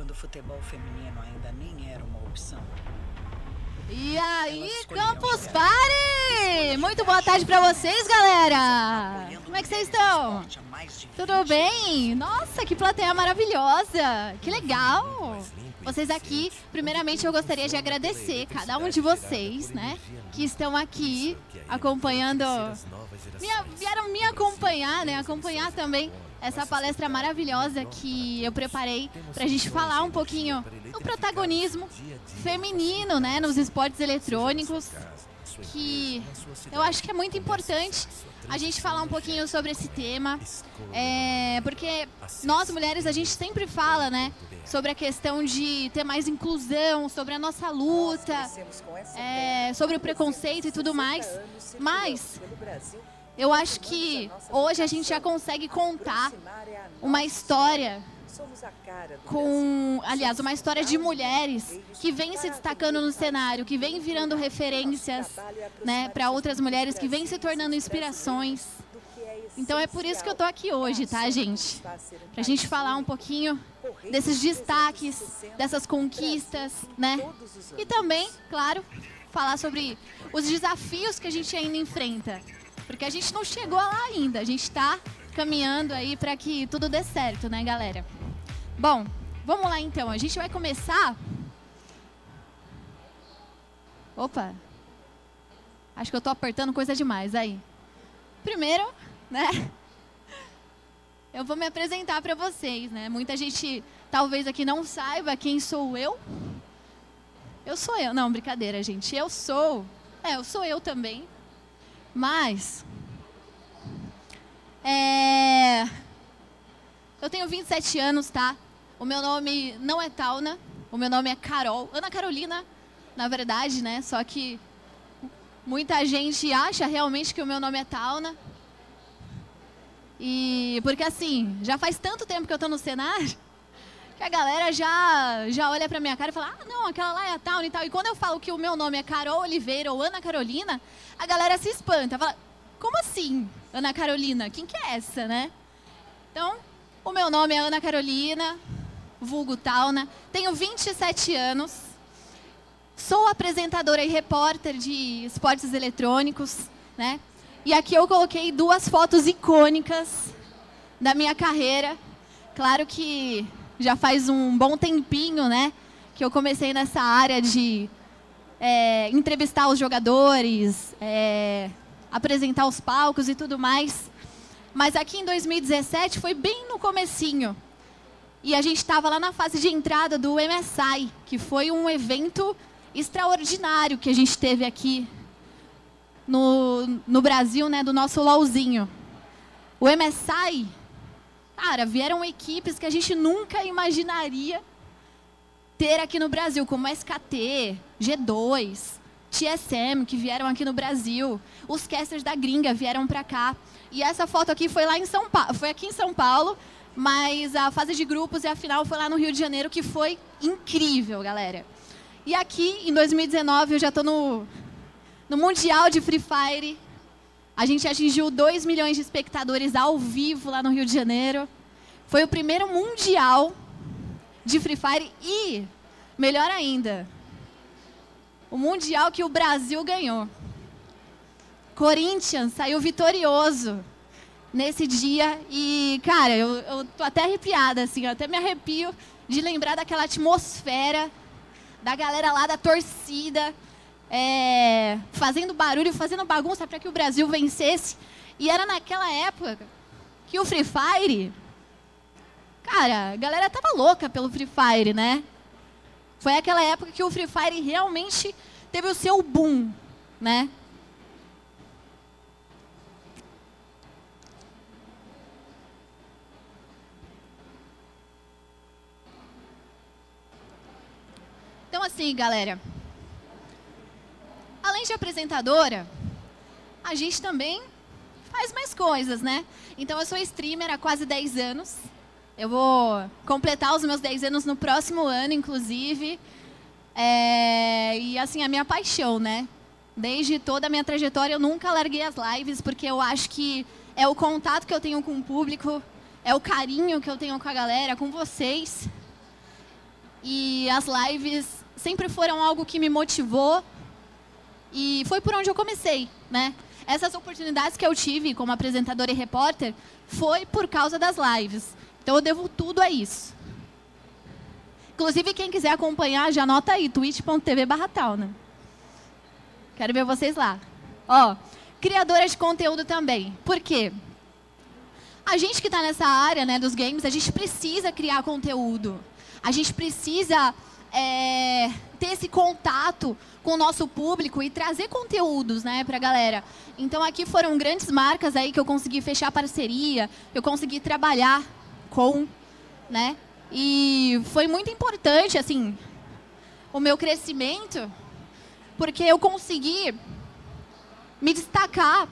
quando o futebol feminino ainda nem era uma opção. E aí, Campus Party! Muito boa tarde pra vocês, galera! Como é que vocês estão? Tudo bem? Nossa, que plateia maravilhosa! Que legal! Vocês aqui, primeiramente eu gostaria de agradecer cada um de vocês, né? Que estão aqui acompanhando, vieram me acompanhar, né? Acompanhar também essa palestra maravilhosa que eu preparei para a gente falar um pouquinho do protagonismo feminino, né, nos esportes eletrônicos, que eu acho que é muito importante a gente falar um pouquinho sobre esse tema, porque nós mulheres, a gente sempre fala, né, sobre a questão de ter mais inclusão, sobre a nossa luta, sobre o preconceito e tudo mais, mas eu acho que hoje a gente já consegue contar uma história uma história de mulheres que vêm se destacando no cenário, que vêm virando referências, né, para outras mulheres, que vêm se tornando inspirações. Então é por isso que eu tô aqui hoje, tá, gente? Pra gente falar um pouquinho desses destaques, dessas conquistas, né? E também, claro, falar sobre os desafios que a gente ainda enfrenta. Porque a gente não chegou lá ainda, a gente está caminhando aí para que tudo dê certo, né, galera? Bom, vamos lá então, a gente vai começar... Opa! Acho que eu tô apertando coisa demais aí. Primeiro, né, eu vou me apresentar para vocês, né? Muita gente talvez aqui não saiba quem sou eu. Eu sou eu, não, brincadeira, gente. Eu sou eu também. Mas, eu tenho 27 anos, tá? O meu nome não é Tauna, o meu nome é Carol, Ana Carolina, na verdade, né? Só que muita gente acha realmente que o meu nome é Tauna. E porque assim, já faz tanto tempo que eu tô no cenário, que a galera já olha pra minha cara e fala, ah, não, aquela lá é a Tauna e tal. E quando eu falo que o meu nome é Carol Oliveira ou Ana Carolina, a galera se espanta, fala, como assim, Ana Carolina? Quem que é essa, né? Então, o meu nome é Ana Carolina, vulgo Tauna, tenho 27 anos, sou apresentadora e repórter de esportes eletrônicos, né? E aqui eu coloquei duas fotos icônicas da minha carreira. Claro que já faz um bom tempinho, né, que eu comecei nessa área de entrevistar os jogadores, apresentar os palcos e tudo mais. Mas aqui em 2017 foi bem no comecinho. E a gente estava lá na fase de entrada do MSI, que foi um evento extraordinário que a gente teve aqui no Brasil, né, do nosso LOLzinho. O MSI, cara, vieram equipes que a gente nunca imaginaria ter aqui no Brasil, como SKT, G2, TSM, que vieram aqui no Brasil. Os casters da gringa vieram para cá. E essa foto aqui foi lá em São Paulo, foi aqui em São Paulo, mas a fase de grupos e a final foi lá no Rio de Janeiro, que foi incrível, galera. E aqui, em 2019, eu já estou no Mundial de Free Fire. A gente atingiu 2 milhões de espectadores ao vivo lá no Rio de Janeiro. Foi o primeiro Mundial de Free Fire e, melhor ainda, o Mundial que o Brasil ganhou. Corinthians saiu vitorioso nesse dia e, cara, eu tô até arrepiada, assim, eu até me arrepio de lembrar daquela atmosfera, da galera lá da torcida, fazendo barulho, fazendo bagunça para que o Brasil vencesse. E era naquela época que o Free Fire, cara, a galera tava louca pelo Free Fire, né? Foi aquela época que o Free Fire realmente teve o seu boom, né? Então, assim, galera, além de apresentadora, a gente também faz mais coisas, né? Então, eu sou streamer há quase 10 anos. Eu vou completar os meus 10 anos no próximo ano, inclusive. E, assim, a minha paixão, né? Desde toda a minha trajetória, eu nunca larguei as lives, porque eu acho que é o contato que eu tenho com o público, é o carinho que eu tenho com a galera, com vocês. E as lives sempre foram algo que me motivou. E foi por onde eu comecei, né? Essas oportunidades que eu tive como apresentadora e repórter foi por causa das lives. Então eu devo tudo a isso. Inclusive, quem quiser acompanhar, já anota aí, twitch.tv/Towner. Quero ver vocês lá. Ó, criadora de conteúdo também. Por quê? A gente que está nessa área, né, dos games, a gente precisa criar conteúdo. A gente precisa ter esse contato com o nosso público e trazer conteúdos, né, para a galera. Então, aqui foram grandes marcas aí que eu consegui fechar parceria, eu consegui trabalhar com, né? E foi muito importante, assim, o meu crescimento, porque eu consegui me destacar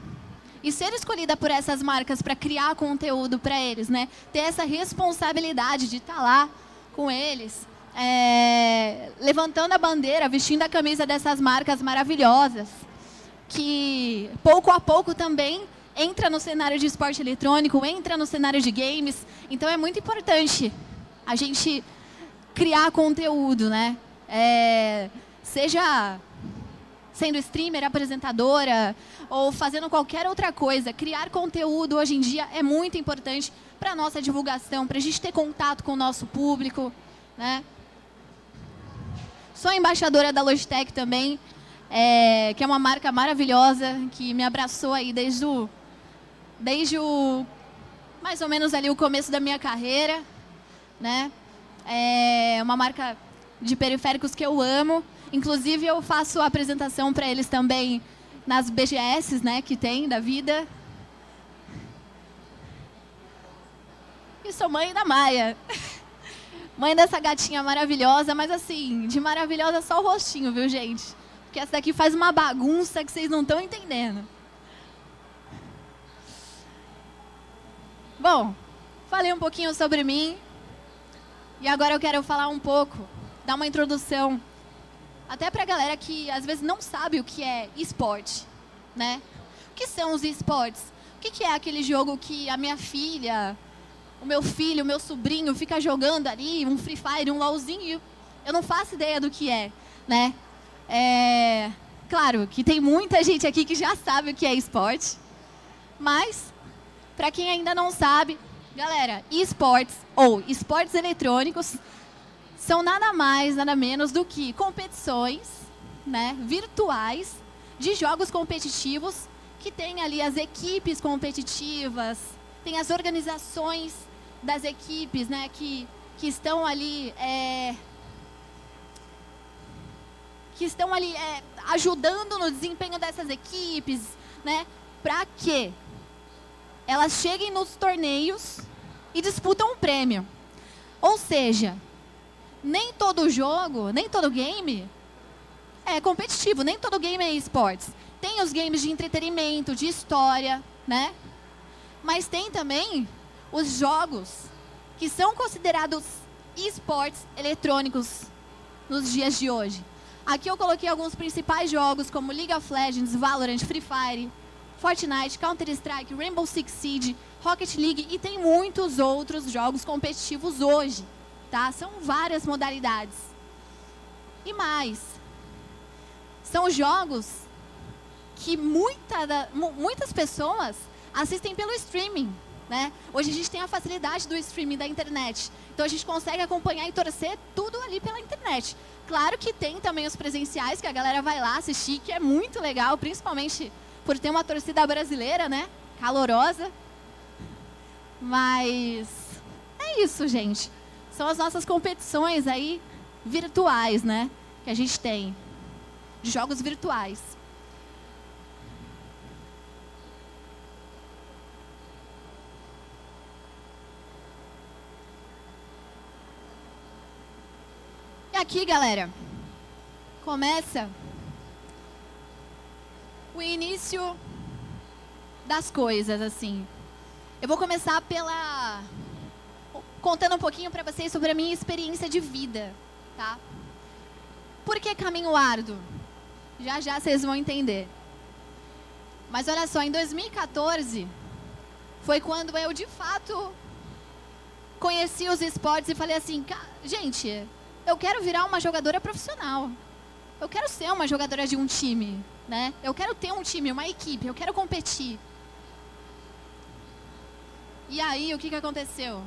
e ser escolhida por essas marcas para criar conteúdo para eles, né? Ter essa responsabilidade de estar lá com eles, levantando a bandeira, vestindo a camisa dessas marcas maravilhosas, que pouco a pouco também entra no cenário de esporte eletrônico, entra no cenário de games. Então é muito importante a gente criar conteúdo, né? Seja sendo streamer, apresentadora ou fazendo qualquer outra coisa, criar conteúdo hoje em dia é muito importante para a nossa divulgação, para a gente ter contato com o nosso público, né? Sou embaixadora da Logitech também, que é uma marca maravilhosa, que me abraçou aí desde o mais ou menos ali o começo da minha carreira, né? É uma marca de periféricos que eu amo. Inclusive, eu faço a apresentação para eles também nas BGS, né, que tem da vida. E sou mãe da Maia. Mãe dessa gatinha maravilhosa, mas assim, de maravilhosa só o rostinho, viu, gente? Porque essa daqui faz uma bagunça que vocês não estão entendendo. Bom, falei um pouquinho sobre mim. E agora eu quero falar um pouco, dar uma introdução, até para a galera que às vezes não sabe o que é esporte, né? O que são os esportes? O que é aquele jogo que a minha filha, o meu filho, o meu sobrinho fica jogando ali, um Free Fire, um LOLzinho, eu não faço ideia do que é, né? Claro que tem muita gente aqui que já sabe o que é esporte, mas para quem ainda não sabe, galera, esportes ou esportes eletrônicos são nada mais, nada menos do que competições, né, virtuais de jogos competitivos que tem ali as equipes competitivas, tem as organizações das equipes, né, que estão ali ajudando no desempenho dessas equipes, né, para que elas cheguem nos torneios e disputam um prêmio. Ou seja, nem todo jogo, nem todo game é competitivo, nem todo game é esportes. Tem os games de entretenimento, de história, né? Mas tem também os jogos que são considerados esportes eletrônicos nos dias de hoje. Aqui eu coloquei alguns principais jogos como League of Legends, Valorant, Free Fire, Fortnite, Counter-Strike, Rainbow Six Siege, Rocket League e tem muitos outros jogos competitivos hoje, tá? São várias modalidades. E mais, são jogos que muitas pessoas assistem pelo streaming, né? Hoje a gente tem a facilidade do streaming da internet, então a gente consegue acompanhar e torcer tudo ali pela internet. Claro que tem também os presenciais, que a galera vai lá assistir, que é muito legal, principalmente por ter uma torcida brasileira, né? Calorosa. Mas é isso, gente. São as nossas competições aí virtuais, né? Que a gente tem. De jogos virtuais. E aqui, galera, começa o início das coisas, assim. Eu vou começar contando um pouquinho para vocês sobre a minha experiência de vida, tá? Por que caminho árduo? Já já vocês vão entender. Mas olha só, em 2014 foi quando eu de fato conheci os esportes e falei assim, gente, eu quero virar uma jogadora profissional. Eu quero ser uma jogadora de um time, né? Eu quero ter um time, uma equipe, eu quero competir. E aí, o que aconteceu?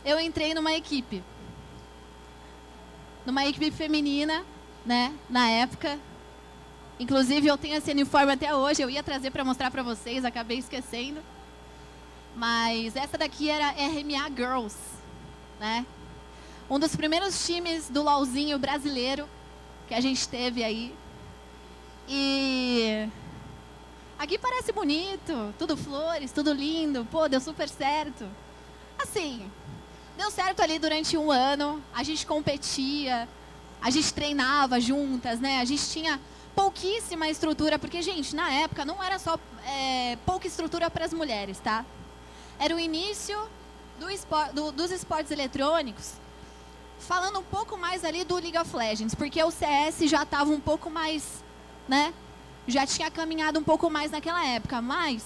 Eu entrei numa equipe feminina, né, na época. Inclusive, eu tenho esse uniforme até hoje, eu ia trazer para mostrar para vocês, acabei esquecendo. Mas essa daqui era RMA Girls, né? Um dos primeiros times do LOLzinho brasileiro que a gente teve aí. E aqui parece bonito, tudo flores, tudo lindo, pô, deu super certo. Assim, deu certo ali durante um ano, a gente competia, a gente treinava juntas, né? A gente tinha pouquíssima estrutura, porque, gente, na época não era só pouca estrutura para as mulheres, tá? Era o início dos esportes eletrônicos, falando um pouco mais ali do League of Legends, porque o CS já estava um pouco mais, né? Já tinha caminhado um pouco mais naquela época, mas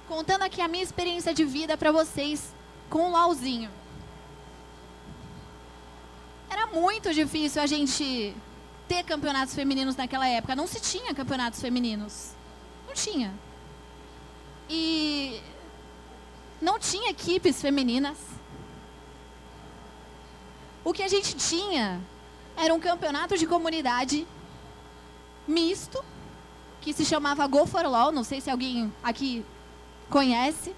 contando aqui a minha experiência de vida para vocês com o LOLzinho. Era muito difícil a gente ter campeonatos femininos naquela época. Não se tinha campeonatos femininos. Não tinha. E não tinha equipes femininas. O que a gente tinha era um campeonato de comunidade misto, que se chamava Go for LOL. Não sei se alguém aqui conhece.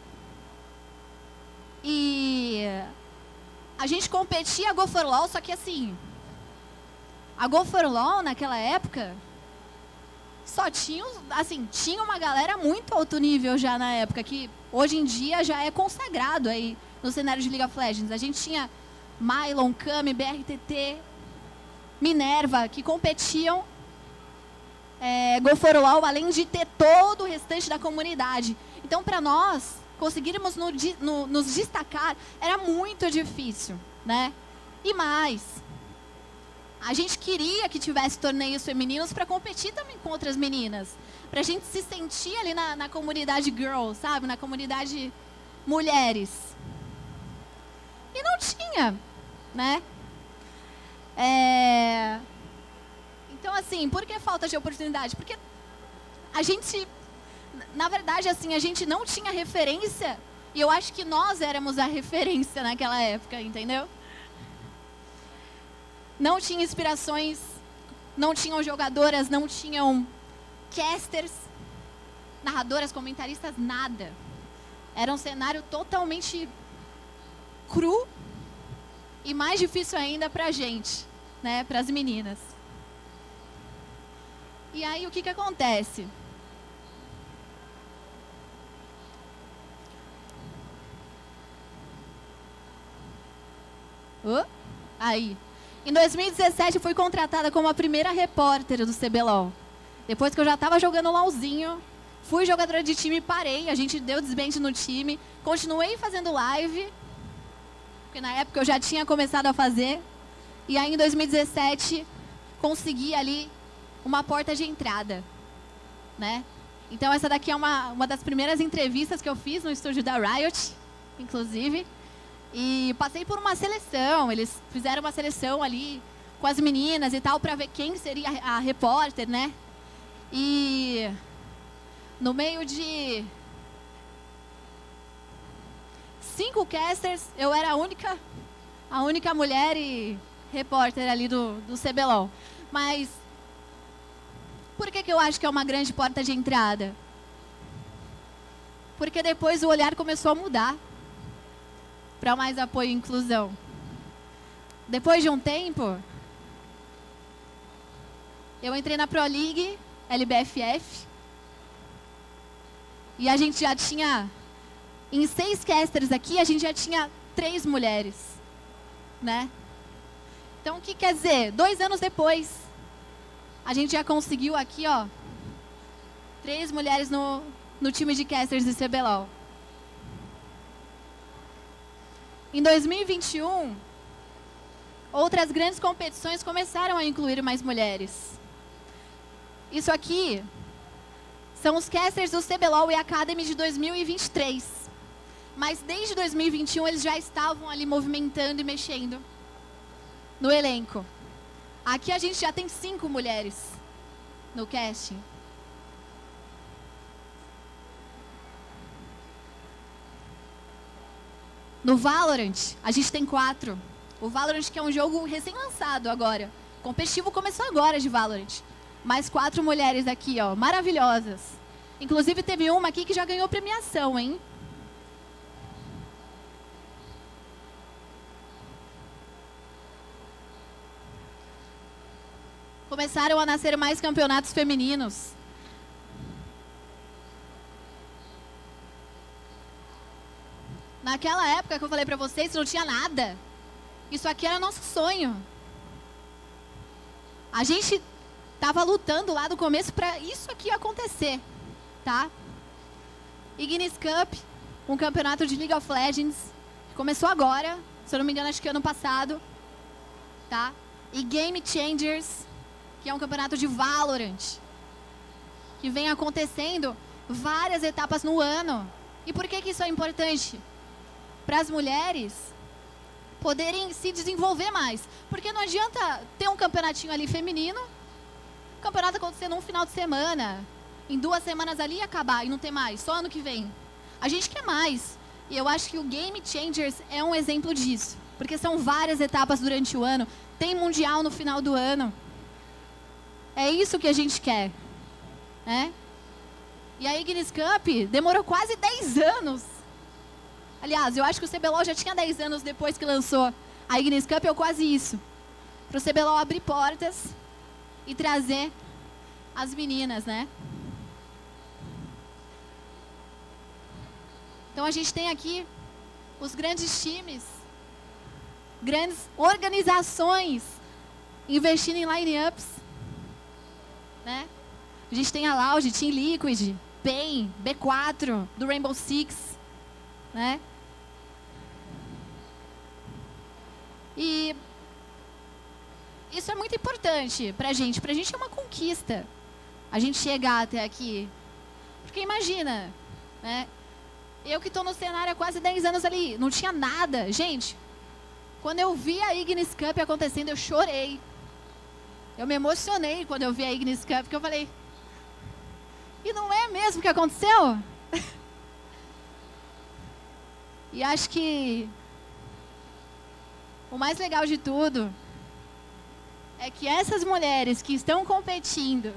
E a gente competia a Go for LOL, só que assim, a Go for LOL naquela época só tinha, assim, tinha uma galera muito alto nível já na época, que hoje em dia já é consagrado aí no cenário de League of Legends. A gente tinha Mylon, Kami, BRTT, Minerva, que competiam Go for LOL, além de ter todo o restante da comunidade. Então, para nós conseguirmos nos destacar, era muito difícil, né? E mais, a gente queria que tivesse torneios femininos para competir também com outras meninas, para a gente se sentir ali na comunidade girl, sabe? Na comunidade mulheres. E não tinha, né? Então, assim, por que falta de oportunidade? Porque a gente, na verdade, assim, a gente não tinha referência, e eu acho que nós éramos a referência naquela época, entendeu? Não tinha inspirações, não tinham jogadoras, não tinham casters, narradoras, comentaristas, nada. Era um cenário totalmente cru e mais difícil ainda pra gente, né, pras meninas. E aí, o que acontece? Aí, em 2017, fui contratada como a primeira repórter do CBLOL. Depois que eu já estava jogando LOLzinho, fui jogadora de time e parei. A gente deu desband no time. Continuei fazendo live, porque na época eu já tinha começado a fazer. E aí, em 2017, consegui ali uma porta de entrada, né? Então, essa daqui é uma das primeiras entrevistas que eu fiz no estúdio da Riot, inclusive. E passei por uma seleção, eles fizeram uma seleção ali com as meninas e tal, para ver quem seria a repórter, né? E no meio de 5 casters, eu era a única mulher e repórter ali do CBLOL. Mas por que eu acho que é uma grande porta de entrada? Porque depois o olhar começou a mudar para mais apoio e inclusão. Depois de um tempo, eu entrei na Pro League, LBFF, e a gente já tinha, em 6 casters aqui, a gente já tinha 3 mulheres, né? Então, o que quer dizer? 2 anos depois, a gente já conseguiu aqui, ó, 3 mulheres no time de casters de CBLOL. Em 2021, outras grandes competições começaram a incluir mais mulheres. Isso aqui são os casters do CBLOL e Academy de 2023. Mas desde 2021 eles já estavam ali movimentando e mexendo no elenco. Aqui a gente já tem 5 mulheres no casting. No Valorant, a gente tem 4. O Valorant, que é um jogo recém-lançado agora. O competitivo começou agora de Valorant. Mais 4 mulheres aqui, ó, maravilhosas. Inclusive teve uma aqui que já ganhou premiação, hein? Começaram a nascer mais campeonatos femininos. Naquela época que eu falei pra vocês, não tinha nada. Isso aqui era nosso sonho. A gente tava lutando lá do começo pra isso aqui acontecer, tá? Ignis Cup, um campeonato de League of Legends, que começou agora, se eu não me engano, acho que ano passado, tá? E Game Changers, que é um campeonato de Valorant, que vem acontecendo várias etapas no ano. E por que isso é importante? Para as mulheres poderem se desenvolver mais. Porque não adianta ter um campeonatinho ali feminino, o campeonato acontecer num final de semana, em 2 semanas ali e acabar, e não ter mais, só ano que vem. A gente quer mais. E eu acho que o Game Changers é um exemplo disso. Porque são várias etapas durante o ano, tem mundial no final do ano. É isso que a gente quer, né? E a Ignis Cup demorou quase 10 anos. Aliás, eu acho que o CBLOL já tinha 10 anos depois que lançou a Ignis Cup, ou quase isso. Para o CBLOL abrir portas e trazer as meninas, né? Então a gente tem aqui os grandes times, grandes organizações investindo em line-ups. Né? A gente tem a Loud, Team Liquid, PEN, B4, do Rainbow Six, né? E isso é muito importante pra gente. Pra gente é uma conquista a gente chegar até aqui. Porque imagina, né? Eu que tô no cenário há quase 10 anos ali, não tinha nada. Gente, quando eu vi a Ignis Cup acontecendo, eu chorei. Eu me emocionei quando eu vi a Ignis Cup, porque eu falei, e não é mesmo que aconteceu? E acho que o mais legal de tudo é que essas mulheres que estão competindo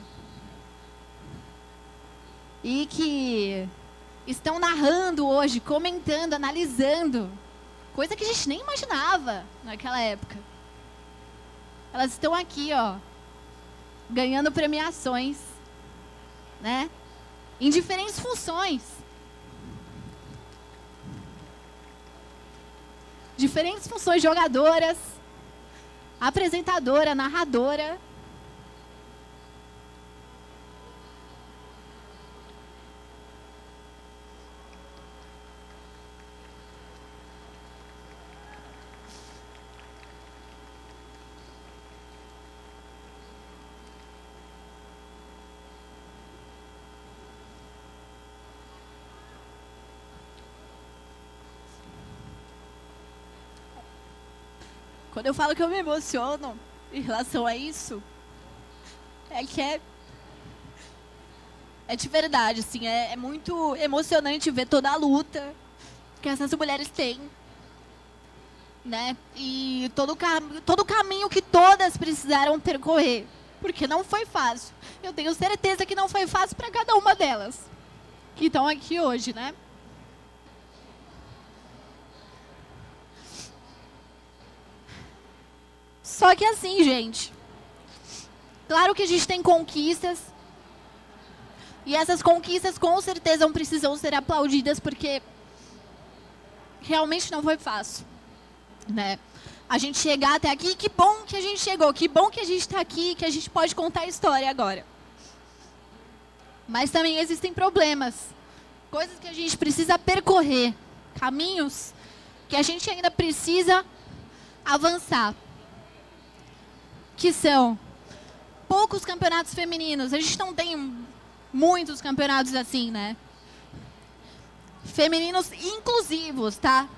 e que estão narrando hoje, comentando, analisando, coisa que a gente nem imaginava naquela época. Elas estão aqui, ó, ganhando premiações, né? Em diferentes funções. Diferentes funções, jogadoras, apresentadora, narradora. Quando eu falo que eu me emociono em relação a isso, é que é de verdade, assim, é muito emocionante ver toda a luta que essas mulheres têm, né? E todo o caminho que todas precisaram percorrer, porque não foi fácil. Eu tenho certeza que não foi fácil para cada uma delas que estão aqui hoje, né? Só que assim, gente, claro que a gente tem conquistas, e essas conquistas com certeza não precisam ser aplaudidas, porque realmente não foi fácil, né? A gente chegar até aqui, que bom que a gente chegou, que bom que a gente está aqui, que a gente pode contar a história agora. Mas também existem problemas, coisas que a gente precisa percorrer, caminhos que a gente ainda precisa avançar. Que são poucos campeonatos femininos. A gente não tem muitos campeonatos assim, né? femininos inclusivos, tá?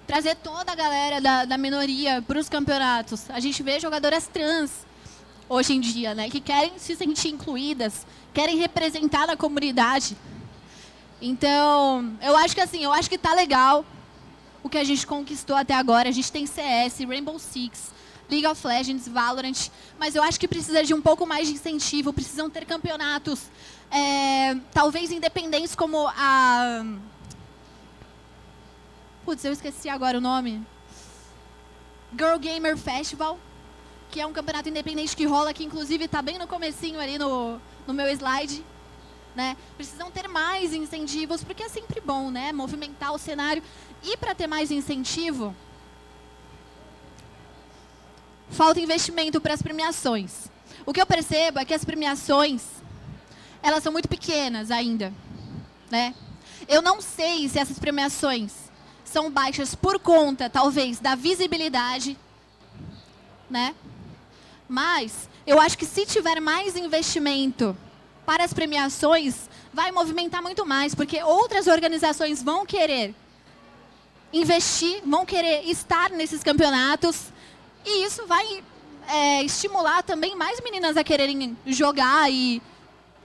Trazer toda a galera da minoria para os campeonatos. A gente vê jogadoras trans hoje em dia, né? Que querem se sentir incluídas, querem representar a comunidade. Então, eu acho que assim, eu acho que tá legal o que a gente conquistou até agora. A gente tem CS, Rainbow Six, League of Legends, Valorant, mas eu acho que precisa de um pouco mais de incentivo, precisam ter campeonatos, talvez independentes como a... Putz, eu esqueci agora o nome. Girl Gamer Festival, que é um campeonato independente que rola, que inclusive está bem no comecinho ali no meu slide. Né? Precisam ter mais incentivos, porque é sempre bom, né? Movimentar o cenário. E para ter mais incentivo, falta investimento para as premiações. O que eu percebo é que as premiações, elas são muito pequenas ainda. Né? Eu não sei se essas premiações são baixas por conta, talvez, da visibilidade, né? Mas eu acho que se tiver mais investimento para as premiações, vai movimentar muito mais, porque outras organizações vão querer investir, vão querer estar nesses campeonatos, e isso vai estimular também mais meninas a quererem jogar e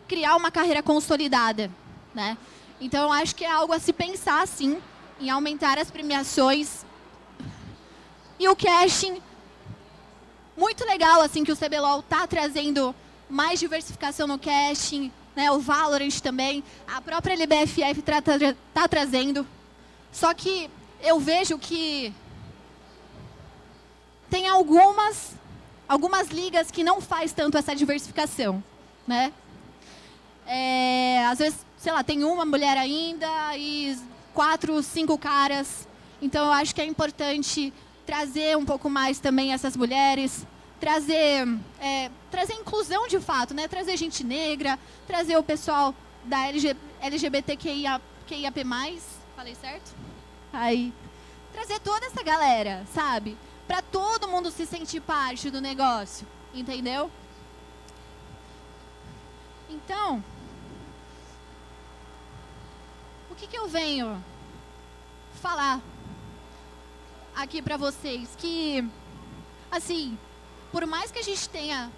criar uma carreira consolidada, né? Então, eu acho que é algo a se pensar, sim, em aumentar as premiações. E o casting, muito legal assim que o CBLOL está trazendo mais diversificação no casting, né? O Valorant também, a própria LBFF está trazendo. Só que eu vejo que tem algumas ligas que não faz tanto essa diversificação, né? Às vezes, sei lá, tem uma mulher ainda e 4, 5 caras. Então, eu acho que é importante trazer um pouco mais também essas mulheres, trazer inclusão de fato, né? Trazer gente negra, trazer o pessoal da LGBTQIAP+, falei certo? Aí, trazer toda essa galera, sabe? Para todo mundo se sentir parte do negócio, entendeu? Então, o que eu venho falar aqui para vocês? Que, assim, por mais que a gente tenha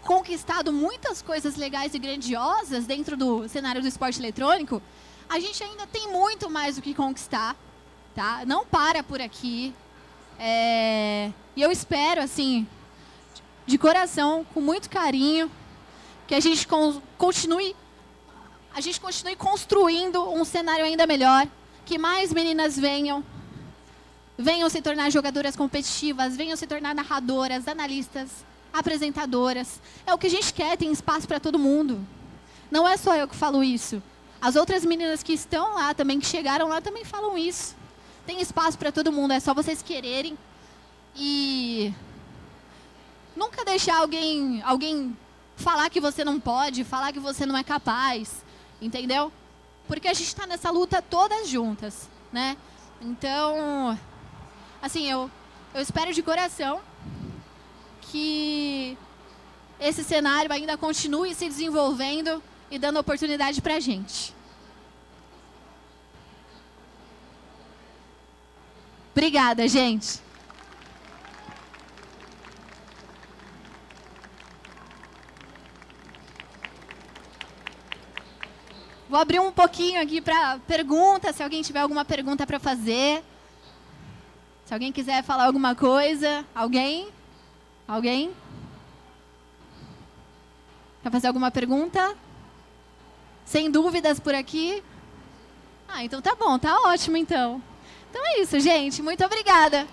conquistado muitas coisas legais e grandiosas dentro do cenário do esporte eletrônico, a gente ainda tem muito mais o que conquistar, tá? Não para por aqui. E eu espero, assim, de coração, com muito carinho, que a gente continue construindo um cenário ainda melhor, que mais meninas venham se tornar jogadoras competitivas, venham se tornar narradoras, analistas, apresentadoras. É o que a gente quer, tem espaço para todo mundo. Não é só eu que falo isso. As outras meninas que estão lá também, que chegaram lá, também falam isso. Tem espaço para todo mundo, é só vocês quererem. E nunca deixar alguém falar que você não pode, falar que você não é capaz, entendeu? Porque a gente está nessa luta todas juntas, né? Então, assim, eu espero de coração que esse cenário ainda continue se desenvolvendo e dando oportunidade para a gente. Obrigada, gente. Vou abrir um pouquinho aqui para perguntas, se alguém tiver alguma pergunta para fazer. Se alguém quiser falar alguma coisa. Alguém? Alguém? Quer fazer alguma pergunta? Sem dúvidas por aqui? Ah, então tá bom, tá ótimo então. Então é isso, gente. Muito obrigada.